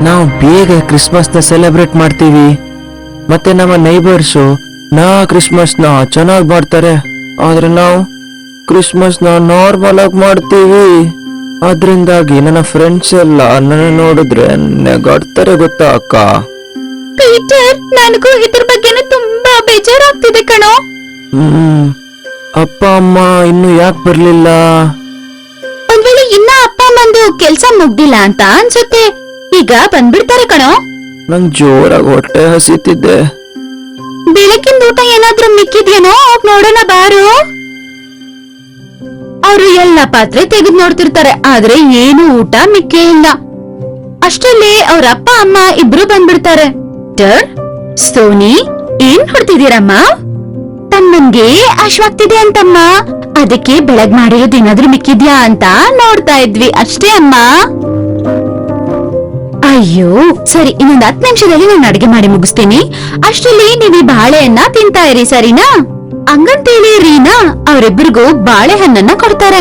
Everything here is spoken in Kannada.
ನಾವು ಬೇಗ ಕ್ರಿಸ್ಮಸ್ ನ ಸೆಲೆಬ್ರೇಟ್ ಮಾಡ್ತೀವಿ. ಮತ್ತೆ ನಮ್ಮ ನೈಬರ್ಸು ಕ್ರಿಸ್ಮಸ್ ನ ಚೆನ್ನಾಗಿ ಮಾಡ್ತಾರೆ, ಆದ್ರೆ ನಾವು ಕ್ರಿಸ್ಮಸ್ ನ ನಾರ್ಮಲ್ ಆಗಿ ಮಾಡ್ತೀವಿ. ಅದ್ರಿಂದಾಗಿ ನನ್ನ ಫ್ರೆಂಡ್ಸ್ ಎಲ್ಲ ನನ್ನ ನೋಡಿದ್ರೆ ನೆಗಾಡ್ತಾರೆ ಗೊತ್ತಾ ಅಕ್ಕ. ಪೀಟರ್, ನನಗೂ ಇದ್ರ ಬಗ್ಗೆನೂ ತುಂಬಾ ಬೇಜಾರಾಗ್ತಿದೆ ಕಣೋ. ಅಪ್ಪ ಅಮ್ಮ ಇನ್ನು ಯಾಕೆ ಬರ್ಲಿಲ್ಲ? ಒಂದ್ ವೇಳೆ ಇನ್ನ ಅಪ್ಪ ಅಮ್ಮಂದು ಕೆಲ್ಸ ಮುಗ್ದಿಲ್ಲ ಅಂತ ಅನ್ಸುತ್ತೆ. ಈಗ ಬಂದ್ಬಿಡ್ತಾರೆ ಕಣೋ. ನಂಗ್ ಜೋರಾಗಿ ಹೊಟ್ಟೆ ಹಸಿತಿದ್ದೆ. ಬೆಳಕಿನ ಊಟ ಏನಾದ್ರೂ ಮಿಕ್ಕಿದ್ಯೇನೋ ನೋಡೋಣ ಬಾರು. ಅವರು ಎಲ್ಲ ಪಾತ್ರೆ ತೆಗೆದು ನೋಡ್ತಿರ್ತಾರೆ, ಆದ್ರೆ ಏನು ಊಟ ಮಿಕ್ಕೇ ಇಲ್ಲ. ಅಷ್ಟರಲ್ಲಿ ಅವ್ರ ಅಪ್ಪ ಅಮ್ಮ ಇಬ್ರು ಬಂದ್ಬಿಡ್ತಾರೆ. ಸೋನಿ, ಏನ್ ಹೊಡ್ತಿದ್ದೀರಮ್ಮ? ತಮ್ಮನ್ಗೆ ಅಶ್ವಾಗ್ತಿದೆ ಅಂತಮ್ಮ, ಅದಕ್ಕೆ ಬೆಳಗ್ ಮಾಡಿರೋದೇನಾದ್ರೂ ಮಿಕ್ಕಿದ್ಯಾ ಅಂತ ನೋಡ್ತಾ ಇದ್ವಿ ಅಷ್ಟೇ ಅಮ್ಮ. ಅಯ್ಯೋ ಸರಿ, ಇನ್ನೊಂದ್ 10 ನಿಮಿಷದಲ್ಲಿ ನಾನು ಅಡಿಗೆ ಮಾಡಿ ಮುಗಿಸ್ತೀನಿ. ಅಷ್ಟರಲ್ಲಿ ನೀವು ಈ ಬಾಳೆಹಣ್ಣ ತಿಂತಾ ಇರಿ, ಸರಿನಾ? ಹಂಗಂತೇಳಿ ರೀನಾ ಅವರಿಬ್ಬರಿಗೂ ಬಾಳೆಹಣ್ಣನ್ನ ಕೊಡ್ತಾರೆ.